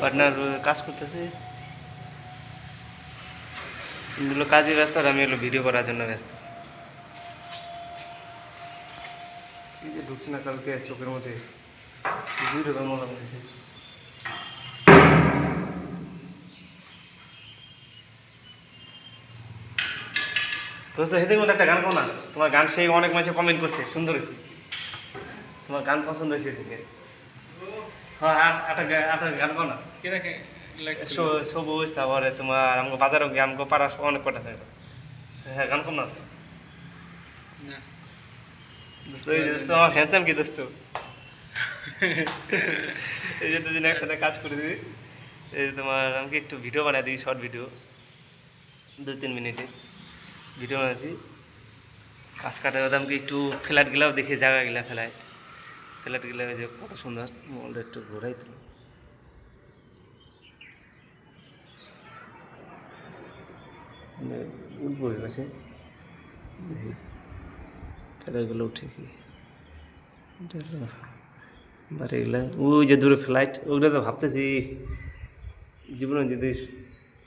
Partner কাজ করতেছে, হলো কাজে ব্যস্ত আর আমি হলো ভিডিও করার জন্য ব্যস্ত। এই যে ঢুকছি না কালকে চোখের মধ্যে ভিডিও মনে হয়েছে। দোস্ত হেঁটে মধ্যে একটা গান কো না, তোমার গান সেই অনেক মানুষ কমেন্ট করছে, সুন্দর হয়েছে, তোমার গান পছন্দ হয়েছে এদিকে। হ্যাঁ একটা গান কো না, সবুজ, তারপরে তোমার আমাকে বাজারও গিয়ে আমাকে পাড়া অনেক কটা থাকে। হ্যাঁ গান কম না দোস্ত, এই দোস্ত আমার হ্যান্ডসাম কি দোস্ত, এই যে দুদিন একসাথে কাজ করে দিবি। এই যে তোমার আমাকে একটু ভিডিও বানিয়ে দিই, শর্ট ভিডিও 2-3 মিনিটে ভিডিও বানাচ্ছি। কাজ কাটার আমাকে একটু ফ্ল্যাট গেলাও দেখি, জায়গা গেলা ফ্ল্যাট গেলে যে কত সুন্দর, মোবাইলটা একটু ঘোরাই তো উঠবো পাশে ফ্লাইটগুলো উঠে কি বাড়ি গেলে ওই যে দূরে ফ্লাইট, ওগুলো তো ভাবতেছি জীবনে যদি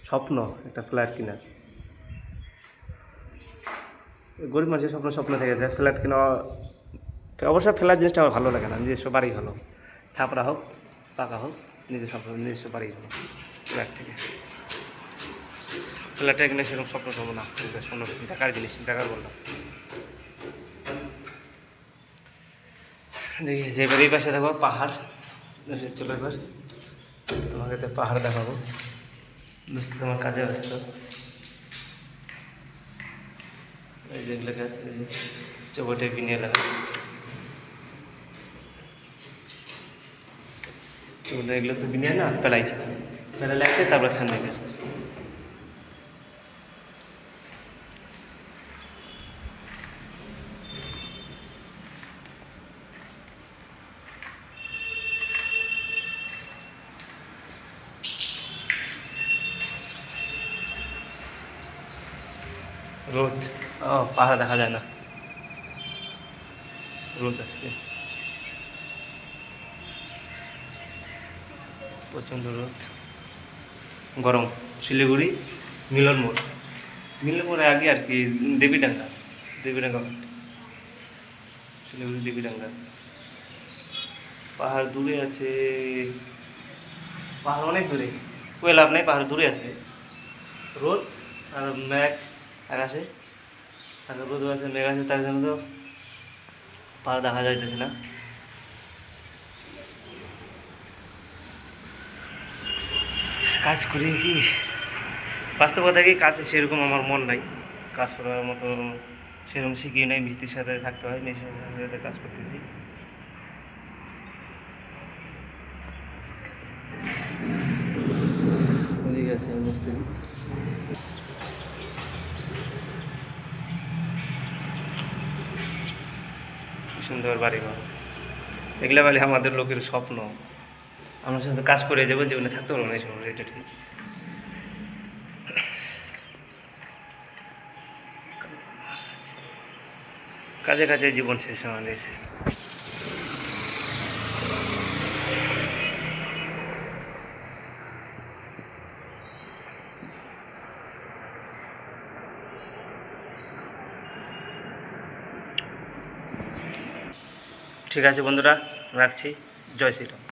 স্বপ্ন একটা ফ্ল্যাট কেনার, গরিব মানুষের স্বপ্ন থেকে যায় ফ্ল্যাট কেনা। অবশ্য ফ্ল্যাট জিনিসটা আমার ভালো লাগে না, নিজস্ব বাড়ি ভালো, ছাপড়া হোক পাকা হোক, নিজস্ব বাড়ি ভালো ফ্ল্যাট থেকে। ফ্ল্যাটটা কিনে সেরকম স্বপ্ন পাবো না, স্বপ্ন টাকার জিনিস, টাকার বললাম। দেখি যে এবার এই পাশে দেখো পাহাড়, চলো এবার তোমাকে তো পাহাড় দেখাবো। বুঝতে তোমার কাজে ব্যস্ত, এই যেগুলো গাছ, এই যে চৌবটে বিনিয়ে লাগা, চৌবটে এগুলো তো বিনিয়ে না পেলাইছে, পেলা লাগছে তারপর সামনে গেছে। রোদ, ও পাহাড় দেখা যায় না, রোদ আজকে প্রচণ্ড রোদ, গরম। শিলিগুড়ি মিলন মোড়ের আগে আর কি দেবীডাঙ্গা শিলিগুড়ি দেবীডাঙ্গা। পাহাড় দূরে আছে, পাহাড় অনেক দূরে, ওই লাভ নেই, পাহাড় দূরে আছে। রোদ আর মেঘ আকাশে, আর রোদ আছে মেঘ আছে, তার জন্য তো পাহাড় দেখা যাইতেছে না। কাজ করি কি, বাস্তবতা কি কাজে সেরকম আমার মন নাই, কাজ করার মতো সেরকম শিখিয়ে নাই, মিস্ত্রির সাথে থাকতে হয়, মিস্ত্রির সাথে কাজ করতেছি। ঠিক আছে মিস্ত্রি, সুন্দর বাড়িঘর, এগুলো বলে আমাদের লোকের স্বপ্ন। আমার সাথে কাজ করে যাবো, জীবনে থাকতে পারবো না এই সময়, এটা ঠিক। কাজে কাজে জীবন শেষ আমাদের। ঠিক আছে বন্ধুরা, রাখছি, জয় শ্রীরাম।